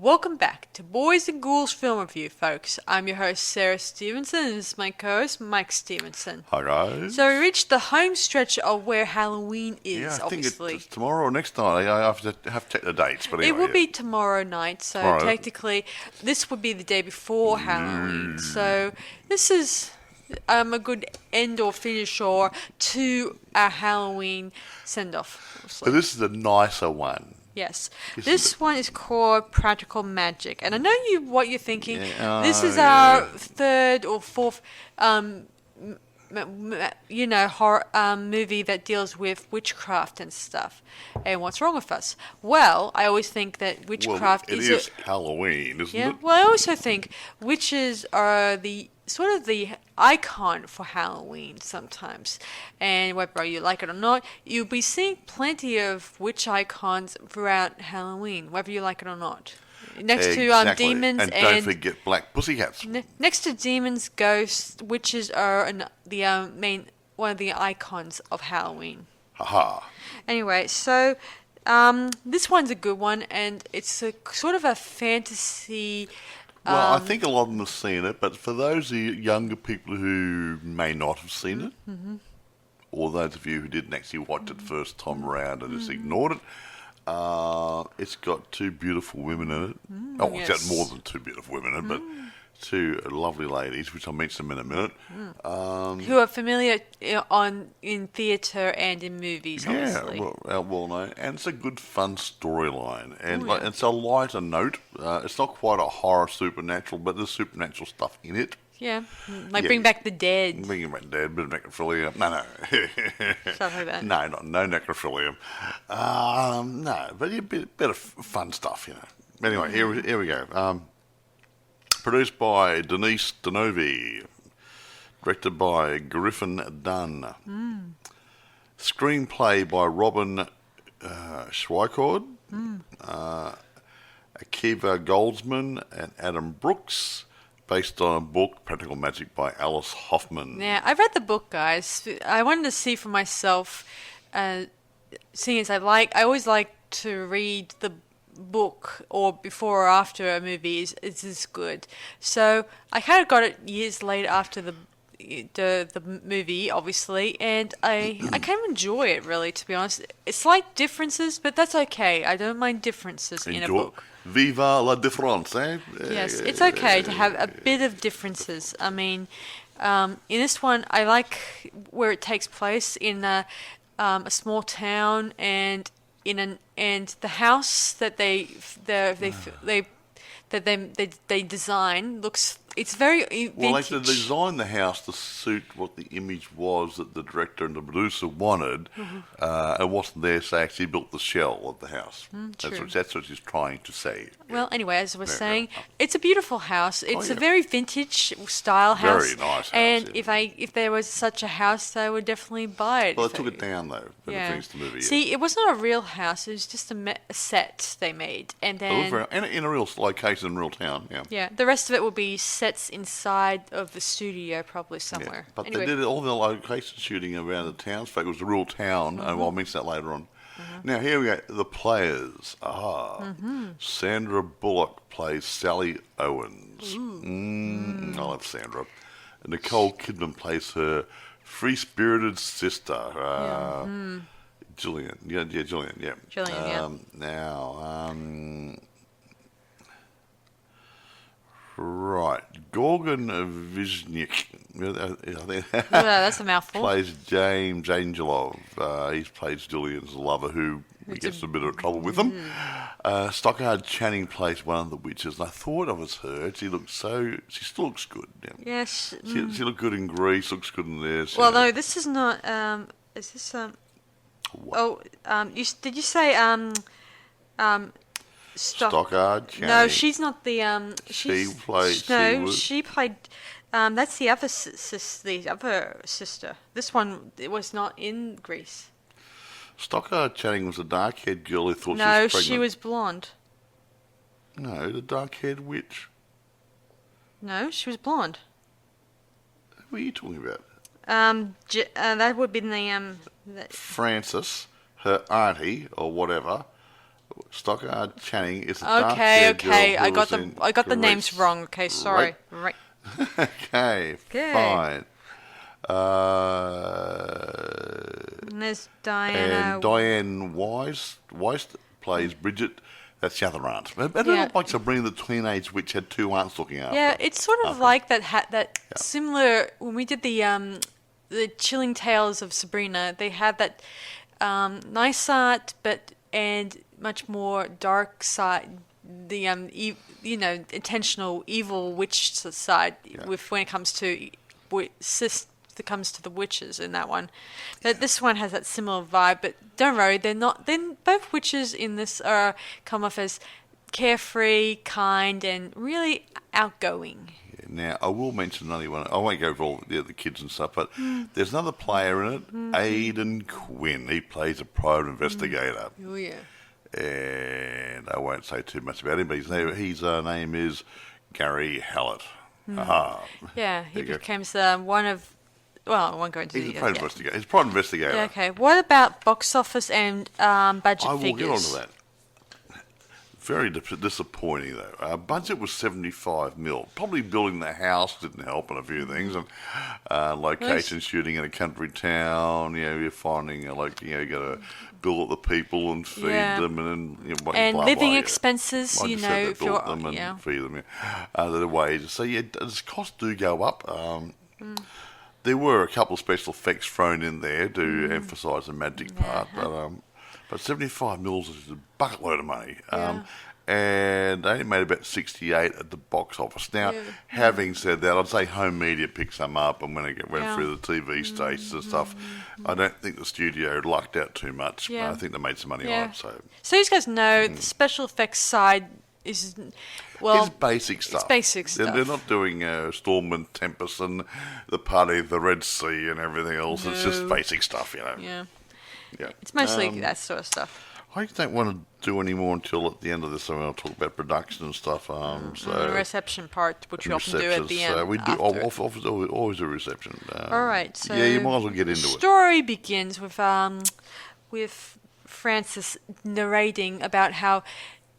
Welcome back to Boys and Ghouls Film Review, folks. I'm your host, Sarah Stephenson, and this is my co-host, Mike Stephenson. Hi, guys. So we reached the home stretch of where Halloween is, Yeah, I obviously. think it's tomorrow or next night. I have to check the dates. But anyway, It will be tomorrow night, so technically this would be the day before Halloween. So this is a good end or finish or to our Halloween send-off. But this is a nicer one. Yes. This one is called Practical Magic. And I know what you're thinking. This is our third or fourth, horror movie that deals with witchcraft and stuff. And what's wrong with us? Well, I always think that witchcraft is Halloween, isn't it? Well, I also think witches are the sort of the icon for Halloween sometimes. And whether you like it or not, you'll be seeing plenty of witch icons throughout Halloween, whether you like it or not. Next to demons and don't forget black pussycats. Next to demons, ghosts, witches are the main one of the icons of Halloween. Haha. Anyway, so this one's a good one, and it's a sort of a fantasy. Well, I think a lot of them have seen it, but for those of you younger people who may not have seen it, or those of you who didn't actually watch it first time around and just ignored it, it's got two beautiful women in it. It's got more than two beautiful women in it, but two lovely ladies, which I'll mention in a minute. Who are familiar in theatre and in movies, obviously. Yeah, well known. And it's a good, fun storyline. And it's a lighter note. It's not quite a horror supernatural, but there's supernatural stuff in it. Yeah, Bring Back the Dead. Bring Back the Dead, bit of necrophilia. No. Stuff like that. No, no necrophilia. No, but a bit of fun stuff, Anyway, here we go. Produced by Denise Denovi. Directed by Griffin Dunn. Screenplay by Robin Schweikord. Akiva Goldsman and Adam Brooks. Based on a book, Practical Magic by Alice Hoffman. Yeah, I read the book, guys. I wanted to see for myself, seeing as I always like to read the book or before or after a movie is this good. So I kind of got it years later after the movie, obviously, and I kind of enjoy it, really, to be honest. It's slight differences, but that's okay. I don't mind differences in a book. Viva la différence, eh? Yes, it's okay to have a bit of differences. I mean, in this one, I like where it takes place in a small town, and the house that they design looks. It's very vintage. Well, they designed the house to suit what the image was that the director and the producer wanted. It wasn't there, so they actually built the shell of the house. That's what she's trying to say. Well, anyway, as I was saying, it's a beautiful house. It's a very vintage style house. Very nice house. And if there was such a house, I would definitely buy it. Well, they took it down, though, when they finished the movie. See, it was not a real house. It was just a set they made. And then... in a real location, in a real town, Yeah, the rest of it will be sets inside of the studio, probably somewhere. Yeah, but they did all the location shooting around the townsfolk. It was a real town, and I'll mention that later on. Now, here we go. The players are Sandra Bullock plays Sally Owens. I love Sandra. Nicole Kidman plays her free-spirited sister, Jillian. Jillian, yeah. Now, right. Gorgon Viznik. That's a mouthful. Plays James Angelov. He plays Julian's lover, who gets a bit of trouble with him. Stockard Channing plays one of the witches, and I thought it was her. She still looks good. Yeah. Yes. She looked good in Grease, looks good in this. Well, no, this is not. Is this What? Did you say Stockard Channing. No, she's not the She played. She played. That's the other sister. This one was not in Grease. Stockard Channing was a dark-haired girl who thought she was pregnant. No, she was blonde. No, the dark-haired witch. No, she was blonde. Who are you talking about? That would be the Frances, her auntie or whatever, Stockard Channing is a dark Okay, girl okay. I who got was in I got the names Grease. wrong. Okay, sorry. Right. Right. Okay, Okay. fine. And there's And Diana. Diane Weiss plays Bridget. That's the other aunt. I don't Yeah. know like Sabrina the Teenage Witch had two aunts looking after. Yeah, it's sort of after. like that similar when we did the Chilling Tales of Sabrina. They had that nice art, and much more dark side. The intentional evil witch side with when it comes to that comes to the witches in that one. But this one has that similar vibe, but don't worry, they're not. Then both witches in this come off as carefree, kind, and really outgoing. Now, I will mention another one. I won't go over all the kids and stuff, but there's another player in it, Aidan Quinn. He plays a private investigator. Oh yeah. And I won't say too much about him, but his name is Gary Hallett. Aha. Yeah, he There you go. becomes one of. Well, I won't go into He's a the. private investigator. He's a private investigator. Yeah, okay. What about box office and budget I will figures? get on to that. Very disappointing, though. Budget was 75 mil. Probably building the house didn't help and a few things. And location shooting in a country town. You're finding, you got to build up the people and feed them. And then, and blah, living blah, expenses, Like I said, if they you're. build them and feed them. The wages. So, the costs do go up. There were a couple of special effects thrown in there to emphasise the magic part. But 75 mils is a bucket load of money. And they only made about 68 at the box office. Now, having said that, I'd say home media picks them up, and when it went through the TV stations and stuff, I don't think the studio lucked out too much. Yeah. I think they made some money on it. So you guys know, the special effects side is, it's basic stuff. It's basic stuff. They're not doing Storm and Tempest and the Party of the Red Sea and everything else. It's just basic stuff, Yeah. Yeah. It's mostly that sort of stuff. I don't want to do any more until at the end of this. I'll talk about production and stuff. The reception part, which we often do at the end. So we do always a reception. All right. So you might as well get into the it. story begins with Frances narrating about how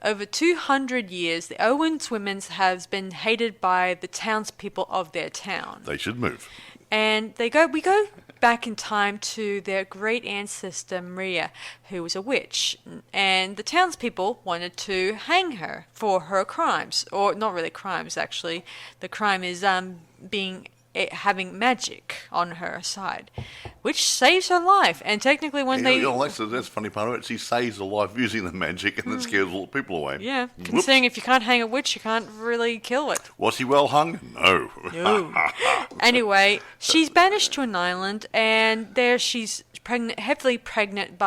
over 200 years the Owens women's has been hated by the townspeople of their town. They should move. And we go back in time to their great ancestor Maria, who was a witch, and the townspeople wanted to hang her for her crimes, or not really crimes actually. The crime is having magic on her side, which saves her life. And technically, when that's the funny part of it. She saves her life using the magic, and then scares all the people away. Yeah, Whoops. considering if you can't hang a witch, you can't really kill it. Was he well hung? No. No. Anyway, she's banished to an island, and there she's heavily pregnant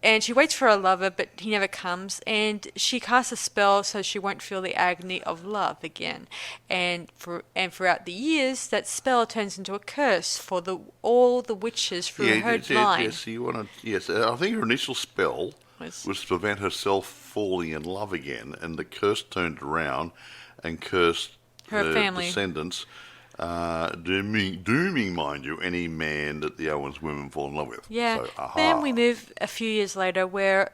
and she waits for her lover, but he never comes, and she casts a spell so she won't feel the agony of love again. And throughout the years, that spell turns into a curse for all the witches through her line. Yes, I think her initial spell was to prevent herself falling in love again, and the curse turned around and cursed her family descendants, dooming, mind you, any man that the Owens women fall in love with. Yeah. So, Then we move a few years later where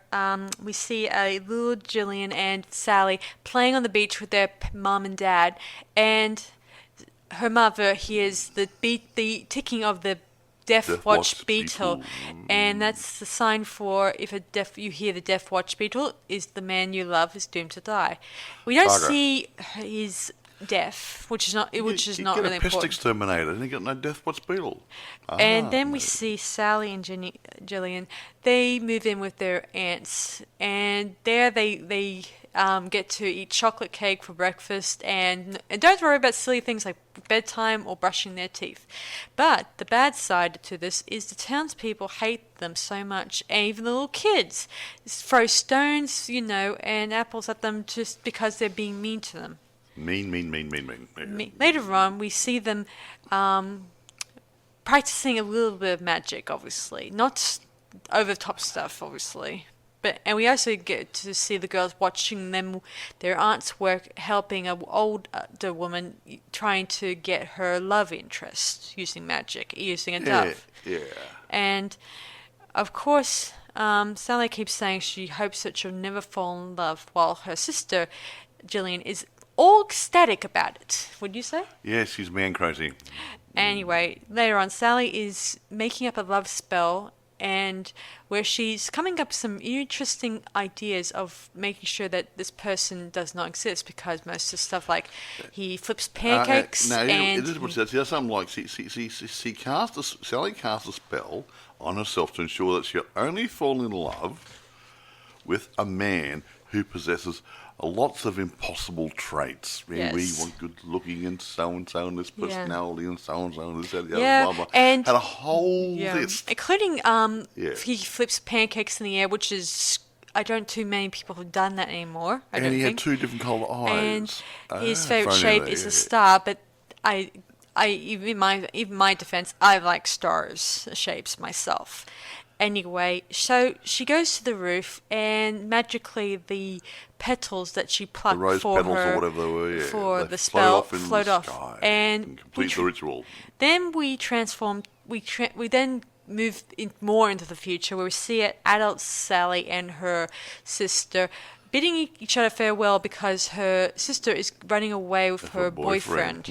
we see a little Gillian and Sally playing on the beach with their mum and dad, and her mother hears the ticking of the Death Watch beetle, and that's the sign for if you hear the Death Watch beetle, is the man you love is doomed to die. We don't see his death, which is not really a pest important. exterminator, and you got no Death Watch beetle. And then we see Sally and Gillian. They move in with their aunts, and there they get to eat chocolate cake for breakfast, and don't worry about silly things like bedtime or brushing their teeth. But the bad side to this is the townspeople hate them so much, and even the little kids throw stones, and apples at them just because they're being mean to them. Mean. Later on, we see them practicing a little bit of magic, obviously. Not over-the-top stuff, obviously. And we also get to see the girls watching their aunt's work, helping an older woman trying to get her love interest using magic, using a dove. Yeah. And, of course, Sally keeps saying she hopes that she'll never fall in love, while her sister, Gillian, is all ecstatic about it. Would you say? Yeah, she's man crazy. Anyway, later on, Sally is making up a love spell, and where she's coming up with some interesting ideas of making sure that this person does not exist, because most of the stuff like he flips pancakes and it is what she does. She does something like Sally cast a spell on herself to ensure that she'll only fall in love with a man who possesses lots of impossible traits. We want good looking and so and this personality and so and this, that, the other, blah, blah. And had a whole list. Including he flips pancakes in the air, which is I don't too many people have done that anymore. And he had 2 different coloured eyes. And his favourite shape is a star, but I even my defence, I like stars shapes myself. Anyway, so she goes to the roof, and magically the petals that she plucked for the spell float off, and complete the ritual. Then we transform. We then move more into the future, where we see adult Sally and her sister bidding each other farewell because her sister is running away with her boyfriend.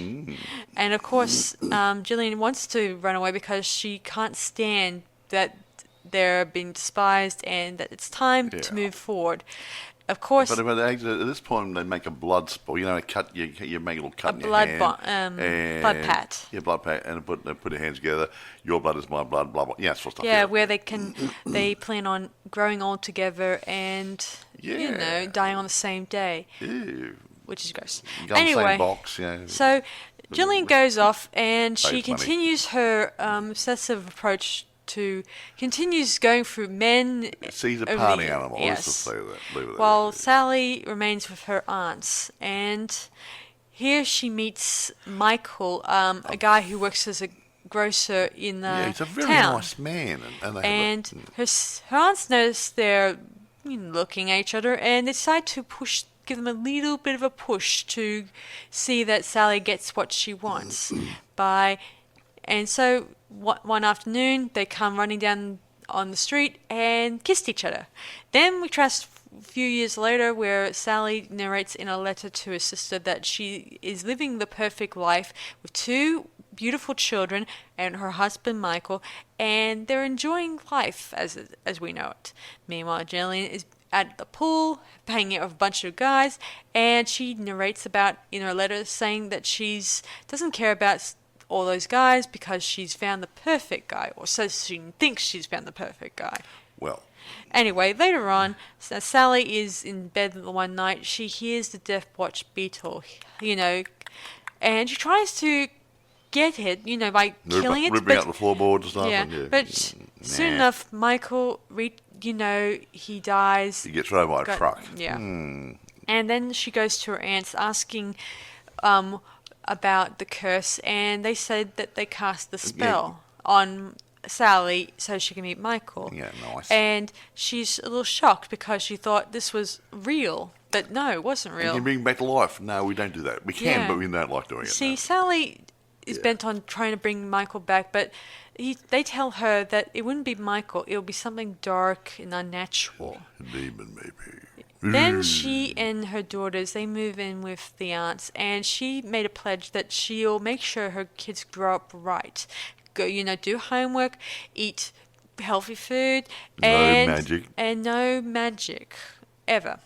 And of course, Gillian wants to run away because she can't stand that they're being despised and that it's time to move forward. Of course, but at this point they make a blood spell. You make a little cut in your hand. Blood pat. Yeah, blood pat, and they put their hands together. Your blood is my blood. Blah blah. Yeah, sort of stuff. Yeah, where they plan on growing old together and dying on the same day. Ew. Which is gross. Anyway, same box, so Gillian goes off and she continues her obsessive approach. Continues going through men. She's a party animal. Let's just say that. While Sally remains with her aunts, and here she meets Michael, a guy who works as a grocer in the town. Yeah, he's a very nice man, and her aunts notice they're looking at each other, and they decide to give them a little bit of a push to see that Sally gets what she wants and so. One afternoon, they come running down on the street and kissed each other. Then we trace a few years later where Sally narrates in a letter to her sister that she is living the perfect life with 2 beautiful children and her husband Michael, and they're enjoying life as we know it. Meanwhile, Gillian is at the pool, hanging out with a bunch of guys, and she narrates about in her letter saying that doesn't care about all those guys because she's found the perfect guy, or so she thinks she's found the perfect guy. Well. Anyway, later on, Sally is in bed one night. She hears the Death Watch beetle, and she tries to get it, by killing it. Ripping out the floorboards and stuff. Yeah, but soon enough, Michael, he dies. He gets run by a truck. Yeah. And then she goes to her aunts asking about the curse, and they said that they cast the spell on Sally so she can meet Michael. Yeah, nice. And she's a little shocked because she thought this was real, but no, it wasn't real. And you bring back to life. No, we don't do that. We can, but we don't like doing it. See, Sally is bent on trying to bring Michael back, but they tell her that it wouldn't be Michael, it would be something dark and unnatural. A demon, maybe. Then she and her daughters, they move in with the aunts, and she made a pledge that she'll make sure her kids grow up right. Go, do homework, eat healthy food, and no magic, ever.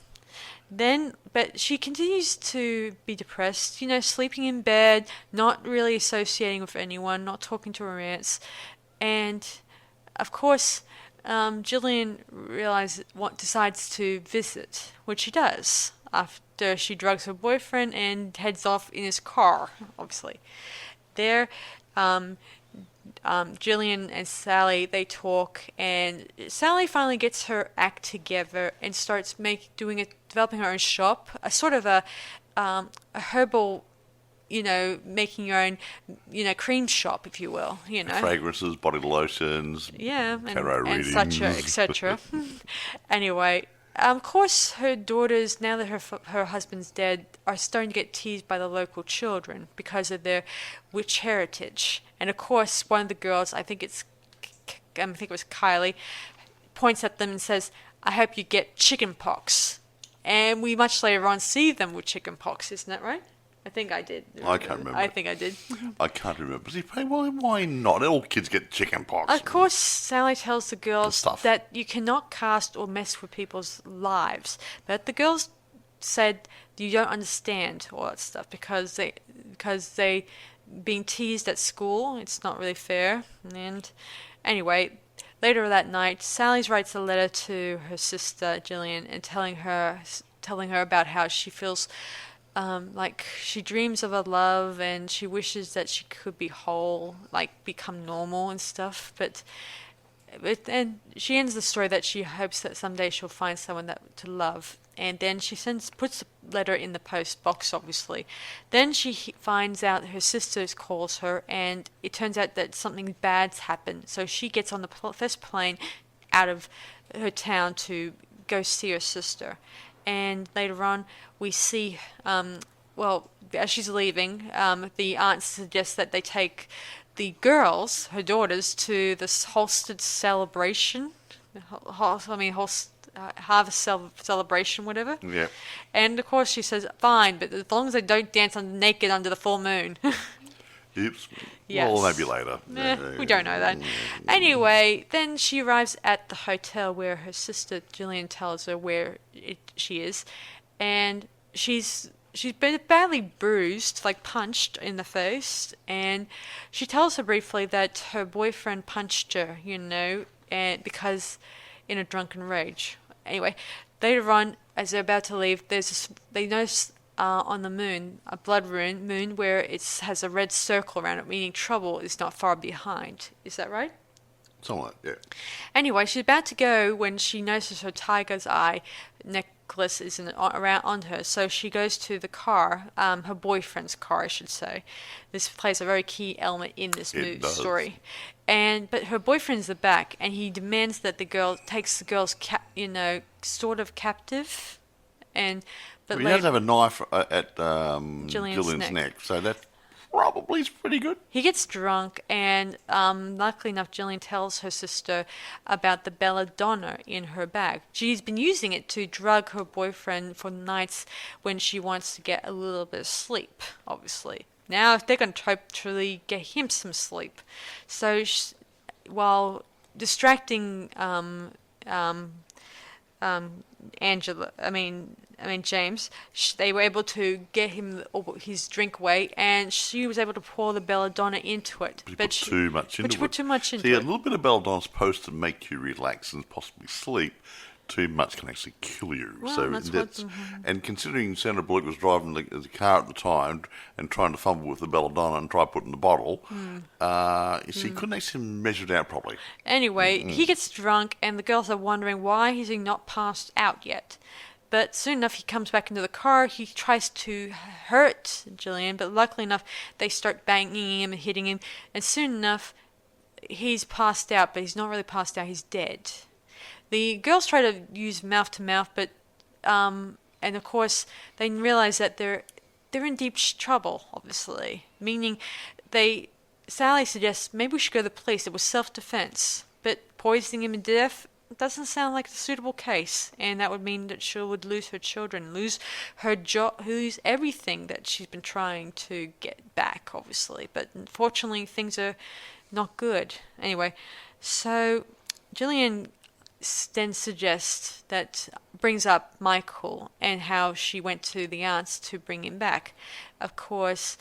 But she continues to be depressed, sleeping in bed, not really associating with anyone, not talking to her aunts, and of course, Gillian decides to visit, which she does after she drugs her boyfriend and heads off in his car, obviously. There, Gillian and Sally, they talk, and Sally finally gets her act together and starts developing her own shop, a sort of a herbal, making your own, cream shop, if you will, Fragrances, body lotions, tarot readings, such, etc. Anyway, of course, her daughters, now that her husband's dead, are starting to get teased by the local children because of their witch heritage. And of course, one of the girls, I think it was Kylie, points at them and says, "I hope you get chicken pox." And we much later on see them with chicken pox, isn't that right? I think I did. I can't remember. I think I did. I can't remember. Why not? All kids get chicken pox. Of course, Sally tells the girls stuff. that you cannot cast or mess with people's lives. But the girls said you don't understand all that stuff because they being teased at school. It's not really fair. And anyway, later that night, Sally writes a letter to her sister Gillian and telling her about how she feels. Like she dreams of a love and she wishes that she could be whole, like become normal and stuff. But and she ends the story that she hopes that someday she'll find someone to love. And then she puts the letter in the post box, obviously. Then she finds out her sister calls her, and it turns out that something bad's happened. So she gets on the first plane out of her town to go see her sister. And later on, we see, as she's leaving, the aunt suggests that they take the girls, her daughters, to this Holstead celebration. Harvest celebration, whatever. Yeah. And of course she says, fine, but as long as they don't dance naked under the full moon. Oops. Yes. Well, maybe later. We don't know that. Anyway, then she arrives at the hotel where her sister Gillian tells her where she is, and she's been badly bruised, like punched in the face, and she tells her briefly that her boyfriend punched her, and because in a drunken rage. Anyway, later on, as they're about to leave, they notice on the moon, a blood moon, where it has a red circle around it, meaning trouble is not far behind. Is that right? Somewhat, yeah. Anyway, she's about to go when she notices her tiger's eye necklace is around on her. So she goes to the car, her boyfriend's car, I should say. This plays a very key element in this story. But her boyfriend's the back, and he demands that the girl takes the girls, sort of captive, But he does have a knife at Gillian's neck, so that probably is pretty good. He gets drunk, and luckily enough, Gillian tells her sister about the belladonna in her bag. She's been using it to drug her boyfriend for nights when she wants to get a little bit of sleep, obviously. Now, they're going to try to get him some sleep. So, while distracting James, they were able to get him his drink away, and she was able to pour the belladonna into it. But she put too much into it. See, a little bit of belladonna is supposed to make you relax and possibly sleep. Too much can actually kill you. Well, and considering Sandra Bullock was driving the car at the time and trying to fumble with the belladonna and try putting the bottle, she couldn't actually measure it out properly. Anyway, he gets drunk, and the girls are wondering why he's not passed out yet. But soon enough, he comes back into the car. He tries to hurt Gillian, but luckily enough, they start banging him and hitting him. And soon enough, he's passed out, but he's not really passed out. He's dead. The girls try to use mouth to mouth, but and of course they realize that they're in deep trouble. Obviously, meaning Sally suggests maybe we should go to the police. It was self-defense, but poisoning him to death doesn't sound like a suitable case, and that would mean that she would lose her children, lose her job, lose everything that she's been trying to get back. Obviously, but unfortunately things are not good. Anyway, so Gillian then brings up Michael and how she went to the aunts to bring him back. Of course,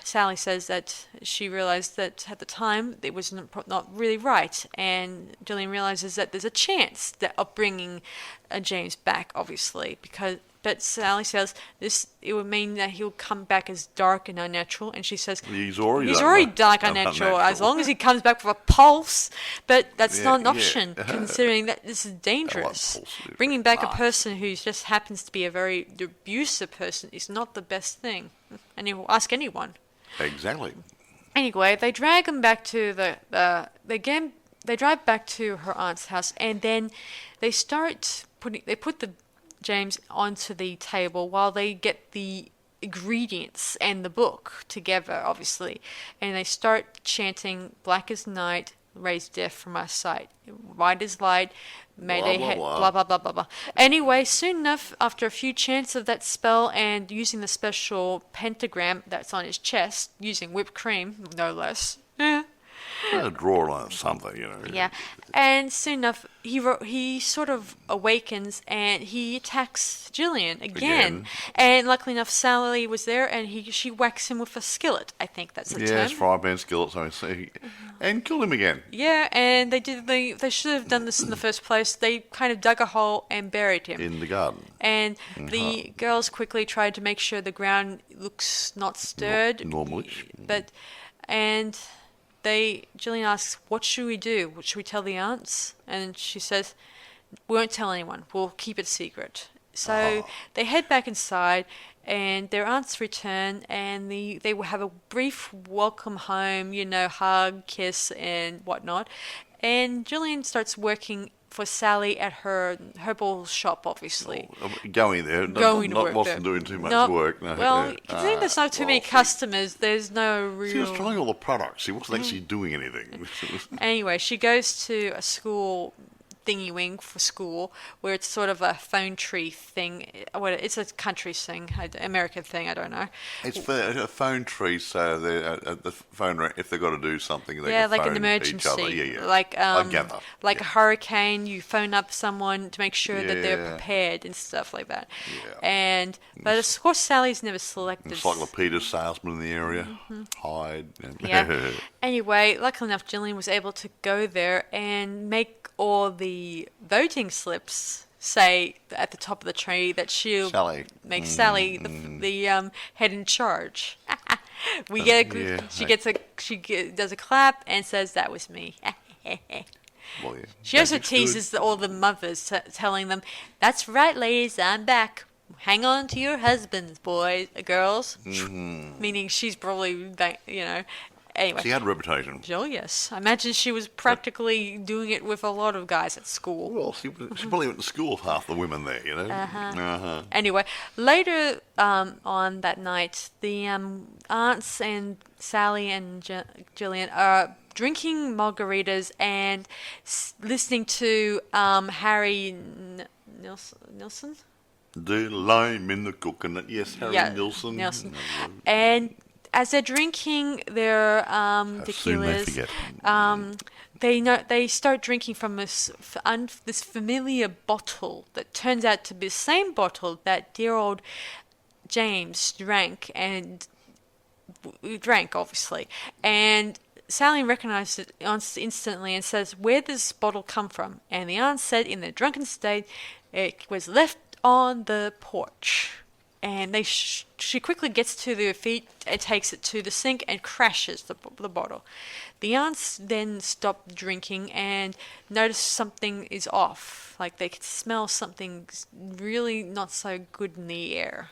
Sally says that she realized that at the time it was not really right, and Gillian realizes that there's a chance of bringing James back, obviously, but Sally says it would mean that he'll come back as dark and unnatural, and she says he's already dark and unnatural as long as he comes back with a pulse. But that's not an option, considering that this is dangerous. Bringing back a person who just happens to be a very abusive person is not the best thing, and you will ask anyone. Exactly. Anyway, they drag him back to they drive back to her aunt's house, and then they put the James onto the table while they get the ingredients and the book together, obviously, and they start chanting "Black as Night, raise death from our sight. White is light, mayday, Blah, blah, blah, blah, blah, blah, blah. Anyway, soon enough, after a few chants of that spell and using the special pentagram that's on his chest, using whipped cream, no less. Draw on something, Yeah, and soon enough, he sort of awakens and he attacks Gillian again. And luckily enough, Sally was there and she whacks him with a skillet. I think that's the term. Yes, fry pan skillet, and killed him again. Yeah, and they should have done this in the first place. They kind of dug a hole and buried him In the garden. And the girls quickly tried to make sure the ground looks not stirred. Normally. Gillian asks, what should we do? Should we tell the aunts? And she says, we won't tell anyone. We'll keep it secret. So they head back inside, and their aunts return, and they will have a brief welcome home, hug, kiss, and whatnot. And Gillian starts working for Sally at her herbal shop, obviously. Going there. Not wasn't doing too much work. No. Well, considering there's not too many customers, there's no real... She was trying all the products. She wasn't actually doing anything. Anyway, she goes to a school thingy-wing for school, where it's sort of a phone tree thing. Well, it's a country thing, American thing, I don't know. It's for a phone tree, so the phone, if they've got to do something, they can like phone an emergency. each other. Yeah. Like, I gather. Like a hurricane, you phone up someone to make sure that they're Yeah. prepared and stuff like that. Yeah. But of course, Sally's never selected. Encyclopedia salesman in the area. Hide. Yeah. Anyway, luckily enough, Gillian was able to go there and make all the voting slips say at the top of the tree that she'll make Sally the head in charge. She does a clap and says that was me. Well, yeah. She also teases all the mothers, telling them, "That's right, ladies, I'm back. Hang on to your husbands, boys, girls." Meaning she's probably, Anyway. She had a reputation. Oh, yes. I imagine she was practically doing it with a lot of guys at school. Well, she probably went to school with half the women there, Anyway, later on that night, the aunts and Sally and Gillian are drinking margaritas and listening to Harry Nilsson? The lime in the coconut. Yes, Harry Nilsson. And as they're drinking their tequilas, they start drinking from this familiar bottle that turns out to be the same bottle that dear old James drank, obviously. And Sally recognized it instantly and says, "Where did this bottle come from?" And the aunt said, in their drunken state, it was left on the porch. And she quickly gets to their feet and takes it to the sink and crashes the bottle. The aunts then stop drinking and notice something is off. Like they could smell something really not so good in the air.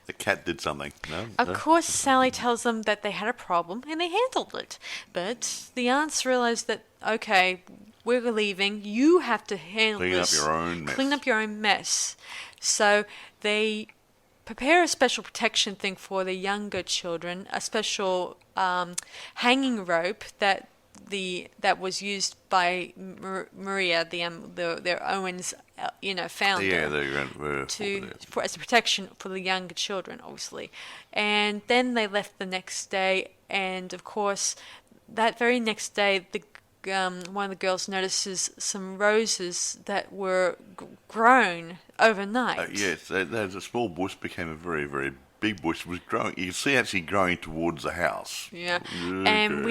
The cat did something. No? Of course, Sally tells them that they had a problem and they handled it. But the aunts realize that, okay, we're leaving. You have to handle this. Clean up your own mess. So they prepare a special protection thing for the younger children, a special hanging rope that was used by Maria, their Owen's founder, as a protection for the younger children, obviously. And then they left the next day, and of course, that very next day, one of the girls notices some roses that were grown overnight. Yes, a small bush became a very, very big bush. It was growing. You can see actually growing towards the house. Yeah, and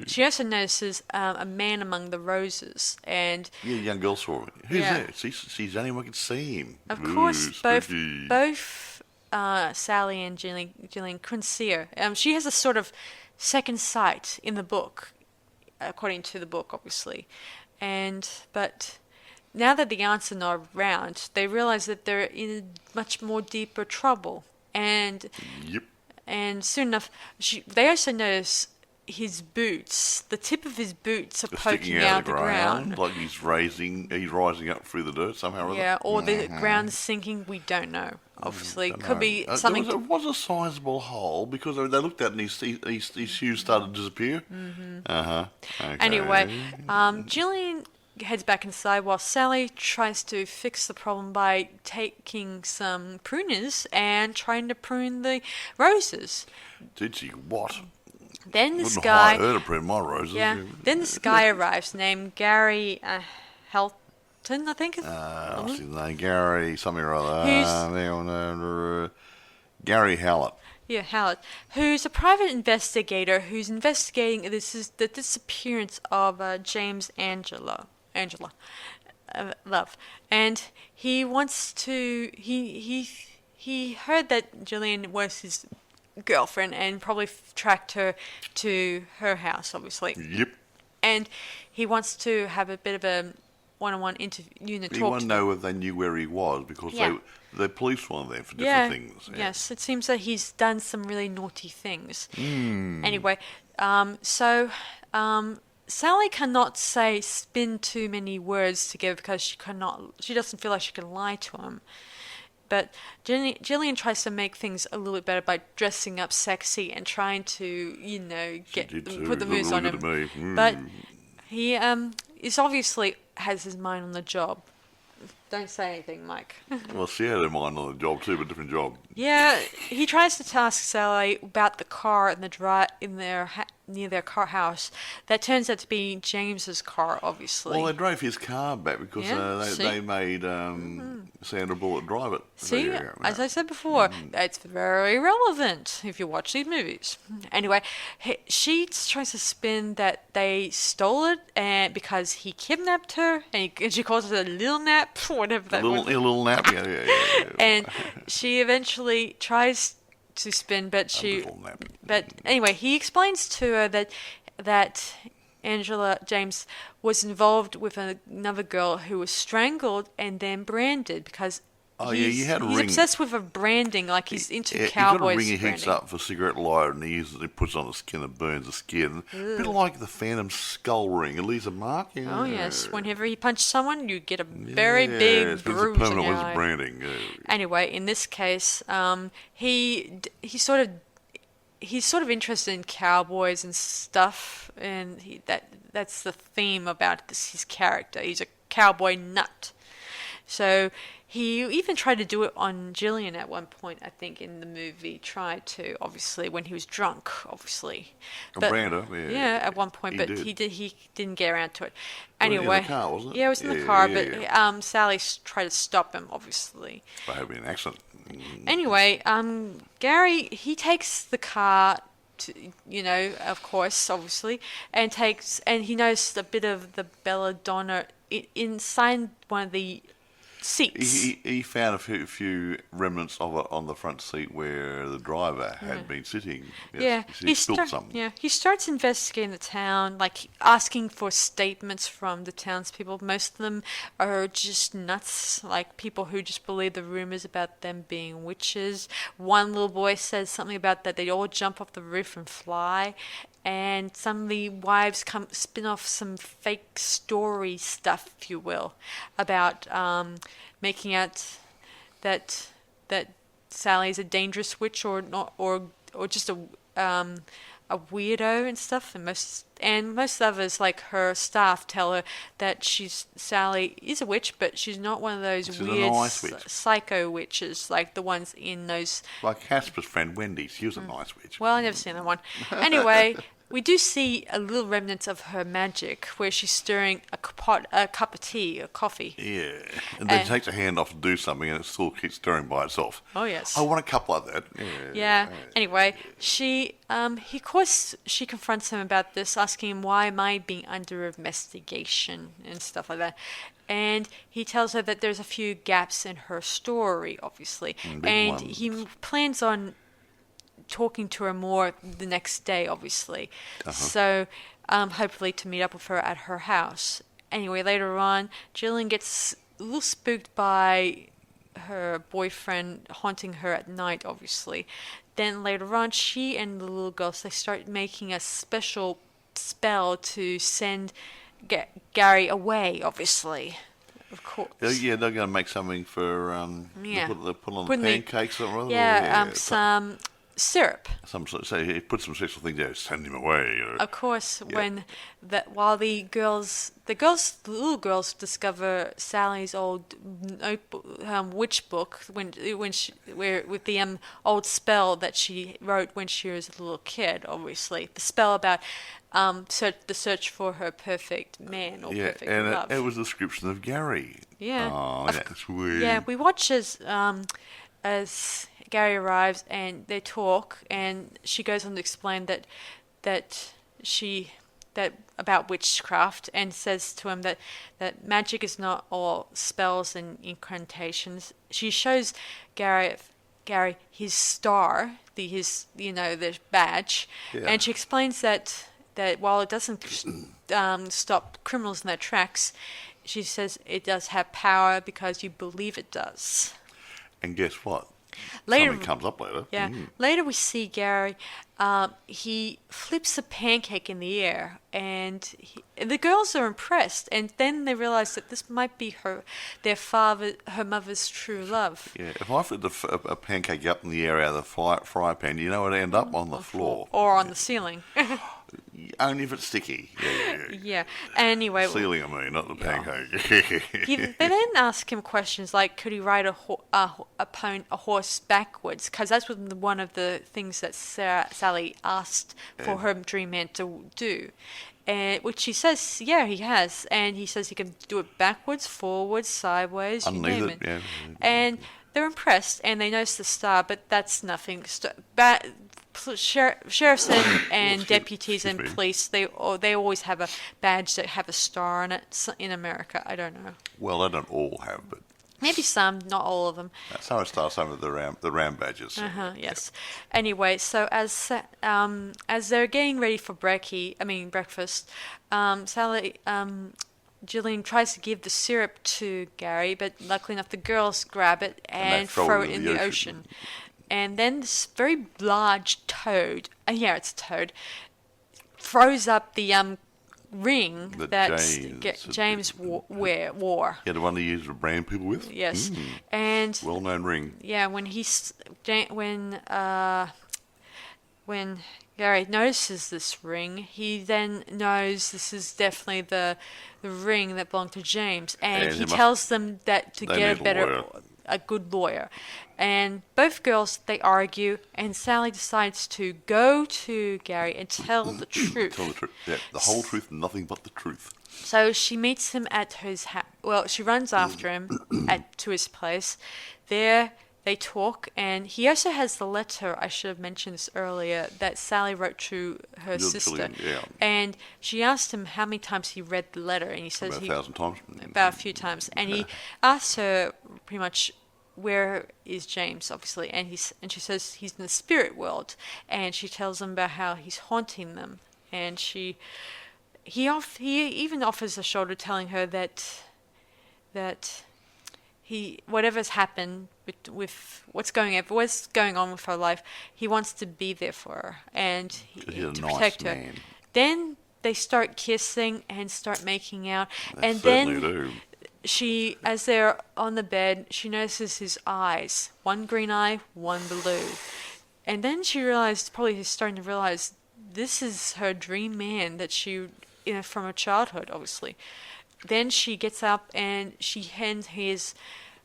she also notices a man among the roses, and young girl saw him. Who's that? She's the only one who could see him. Of course, both Sally and Gillian couldn't see her. She has a sort of second sight in the book, according to the book, obviously, but now that the aunts are not around, they realize that they're in much more deeper trouble. And soon enough, they also notice his boots. The tip of his boots are poking out the ground. Like he's rising up through the dirt somehow or other. Yeah, or the ground's sinking. We don't know. Obviously, Don't could know. be something. It was a sizable hole because they looked at it and his shoes started to disappear. Okay. Anyway, Gillian heads back inside while Sally tries to fix the problem by taking some pruners and trying to prune the roses. Did she what? Then this Wouldn't guy, hire her to prune my roses. yeah. Then this guy arrives named Gary Helton, I think. What's his name? Gary something or other. Who's- Gary Hallett. Yeah, Howard, who's a private investigator who's investigating the disappearance of James Angela Love, and he wants to. He heard that Gillian was his girlfriend and probably tracked her to her house, obviously. Yep. And he wants to have a bit of a one-on-one interview and He talk wanted to know if they knew where he was because Yeah. the police were there for different things. Yeah. Yes, it seems that he's done some really naughty things. Hmm. Anyway, Sally cannot spin too many words together because she doesn't feel like she can lie to him. But Gillian tries to make things a little bit better by dressing up sexy and trying to, put the moves on Look him. at me. But he is obviously has his mind on the job. Don't say anything, Mike. Well, she had her mind on the job too, but different job. Yeah, he tries to task Sally about the car in near their car house. That turns out to be James's car, obviously. Well, they drove his car back because they made Sandra Bullock drive it. See, There you go. as I said before, it's very relevant if you watch these movies. Anyway, she tries to spin that they stole it and because he kidnapped her, and she calls it a little nap, whatever that was. A little nap, yeah. And she eventually tries to spin, but little nap. But anyway, he explains to her that Angela James was involved with another girl who was strangled and then branded because he's obsessed with a branding, like he's into cowboys. He's got a ring he heats up for cigarette lighter and he puts on the skin and burns the skin. A bit like the Phantom skull ring. It leaves a mark. Yeah. Oh yes, whenever he punches someone, you get a very big bruise on your eye. Branding. Anyway, in this case, he's sort of interested in cowboys and stuff, and that's the theme about his character. He's a cowboy nut. So he even tried to do it on Gillian at one point, I think, in the movie. Tried to, obviously, when he was drunk, obviously. But, Brando, yeah, at one point, but he didn't get around to it. Anyway, well, in the car, wasn't it? Yeah, it was in the car, but Sally tried to stop him, obviously. There had been an accident. Anyway, Gary, he takes the car to, of course, obviously, and he knows a bit of the belladonna inside one of the seats. He found a few remnants of it on the front seat where the driver had been sitting. Yes, he spilled some. Yeah, he starts investigating the town, like asking for statements from the townspeople. Most of them are just nuts, like people who just believe the rumors about them being witches. One little boy says something about that they all jump off the roof and fly. And some of the wives spin off some fake story stuff, if you will, about making out that Sally is a dangerous witch or not, or just a weirdo and stuff. And most others, like her staff, tell her that Sally is a witch, but she's not one of those weird psycho witches like the ones in those. Like Casper's friend Wendy, she was a nice witch. Well, I never seen that one. Anyway, we do see a little remnant of her magic where she's stirring a cup of tea or coffee. Yeah, and then she takes her hand off to do something and it still keeps stirring by itself. Oh, yes. I want a cup like that. Yeah. Anyway, she confronts him about this, asking him why am I being under investigation and stuff like that. And he tells her that there's a few gaps in her story, obviously. And he plans on talking to her more the next day, obviously. So hopefully to meet up with her at her house. Anyway, later on, Gillian gets a little spooked by her boyfriend haunting her at night, obviously. Then later on, she and the little girls, they start making a special spell to send Gary away, obviously. of course. Yeah, they're going to make something for Yeah. They put on Putting the- pancakes or something. Some syrup. So he put some special thing there, send him away. Of course, while the little girls discover Sally's old notebook, witch book with the old spell that she wrote when she was a little kid. Obviously, the spell about the search for her perfect man or perfect love. It was a description of Gary. Yeah. Oh, that's weird. Yeah, we watch as Gary arrives and they talk, and she goes on to explain that about witchcraft, and says to him that magic is not all spells and incantations. She shows Gary his star, the badge, and she explains that while it doesn't stop criminals in their tracks, she says it does have power because you believe it does. And guess what? Later, something comes up later. Yeah. Later we see Gary. He flips a pancake in the air, and the girls are impressed. And then they realize that this might be her mother's true love. Yeah. If I flipped a pancake up in the air out of the fry pan, you know it'd end up on the floor or on the ceiling. Only if it's sticky. Yeah. Anyway, ceiling, I mean, not the pancake. They then ask him questions like, could he ride a horse backwards? Because that's one of the things that Sally asked for her dream man to do. And which he says, yeah, he has. And he says he can do it backwards, forwards, sideways, you name it. Yeah. And they're impressed, and they notice the star, but that's nothing. Sheriffs and deputies and police, they always have a badge that have a star on it in America. I don't know. Well, they don't all have, but maybe some, not all of them. Some of the round badges. Yes. Anyway, so as they're getting ready for breakfast, Sally, Gillian tries to give the syrup to Gary, but luckily enough, the girls grab it and throw it in the ocean. And then this very large toad, it's a toad, throws up the ring that James wore. Yeah, the one he used to brand people with? Yes. And well-known ring. Yeah, when Gary notices this ring, he then knows this is definitely the ring that belonged to James, and he tells them that to get a good lawyer. And both girls, they argue, and Sally decides to go to Gary and tell the truth. Tell the truth. Yeah, the whole truth, nothing but the truth. So she meets him at his house. Well, she runs after him to his place. There they talk, and he also has the letter, I should have mentioned this earlier, that Sally wrote to her sister. Yeah. And she asked him how many times he read the letter, and he says About 1,000 times. About a few times. And he asks her pretty much, where is James, obviously, and she says he's in the spirit world, and she tells him about how he's haunting them, and he even offers a shoulder, telling her that whatever's happened with what's going on with her life, he wants to be there for her and to protect her. Man. Then they start kissing and start making out, and then do. As they're on the bed, she notices his eyes, one green eye, one blue. And then she's starting to realize this is her dream man that from her childhood, obviously. Then she gets up and she hears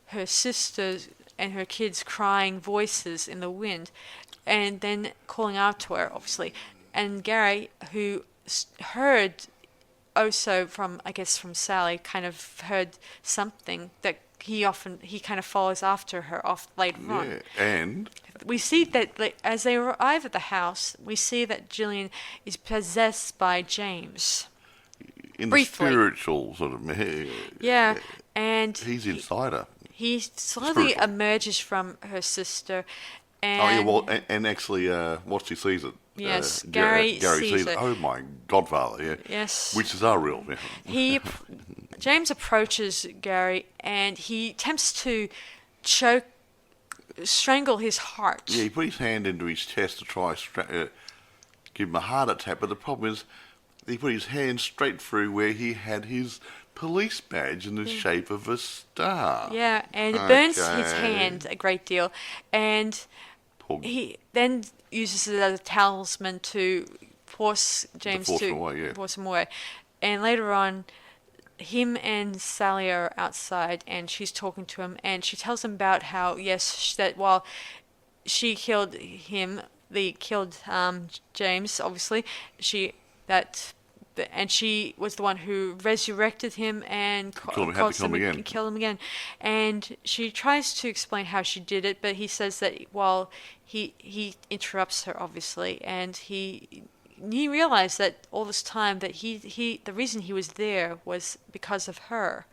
her sister and her kids crying voices in the wind, and then calling out to her, obviously. And Gary, who heard also from Sally, kind of heard something that he kind of follows after her later on. And we see that as they arrive at the house, we see that Gillian is possessed by James. Briefly. The spiritual sort of... Yeah, and... He's inside her. He slowly emerges from her sister, and... and actually, once he sees it... Yes, Gary sees it. Oh, my godfather, yeah. Yes. Witches are real. Yeah. James approaches Gary, and he attempts to strangle his heart. Yeah, he put his hand into his chest to try give him a heart attack, but the problem is he put his hand straight through where he had his police badge in the shape of a star. Yeah, and it burns his Okay. hand a great deal. And Poor- he then uses it as a talisman to force James force to him away, yeah. force him away. And later on, him and Sally are outside, and she's talking to him, and she tells him about how, yes, that while she killed him, killed James, obviously, and she was the one who resurrected him and Killed him, had to kill him again. killed him again. And she tries to explain how she did it, but he says that while he interrupts her, obviously, and he realized that all this time that the reason he was there was because of her,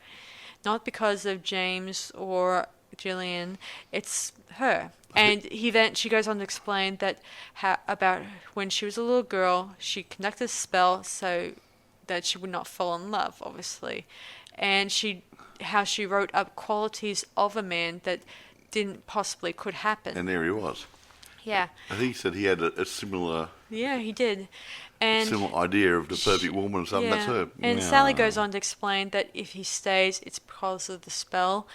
not because of James or Gillian. It's her. And she goes on to explain that about when she was a little girl, she conducted a spell so that she would not fall in love, obviously, and how she wrote up qualities of a man that didn't possibly could happen. And there he was. Yeah. I think he said he had a similar Yeah, he did. And idea of the perfect woman or something. That's her. And Yeah. Sally goes on to explain that if he stays, it's because of the spell,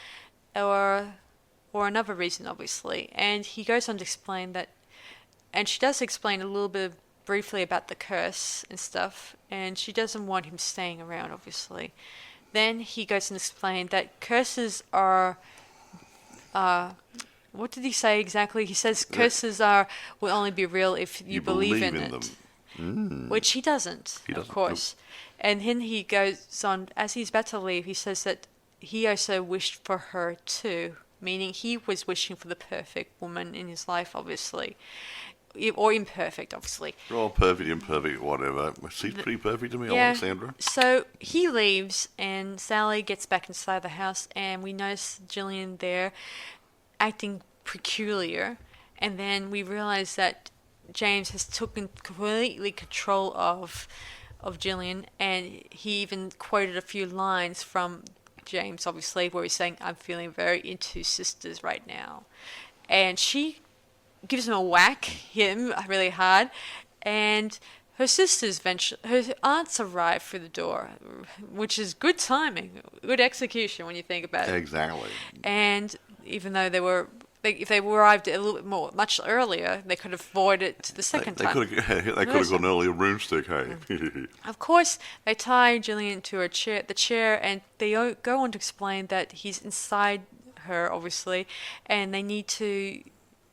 or another reason, obviously. And he goes on to explain that, and she does explain a little bit briefly about the curse and stuff, and she doesn't want him staying around, obviously. Then he goes on to explain that curses are, what did he say exactly? He says curses will only be real if you believe in it. them. Which he doesn't, He doesn't, of course. And then he goes on, as he's about to leave, he says that he also wished for her too, meaning he was wishing for the perfect woman in his life, obviously. Or imperfect, obviously. Oh, perfect, imperfect, whatever. She's pretty perfect to me, Yeah. Alexandra. So he leaves, and Sally gets back inside the house, and we notice Gillian there acting peculiar. And then we realize that James has taken completely control of Gillian, and he even quoted a few lines from James, obviously, where he's saying, "I'm feeling very into sisters right now." And she gives him a whack, him really hard, and her aunts arrive through the door, which is good timing, good execution when you think about it. Exactly. And even though if they arrived a little bit much earlier, they could have avoided it the second They time. could have got an earlier broomstick, hey? Of course, they tie Gillian to the chair, and they go on to explain that he's inside her, obviously, and they need to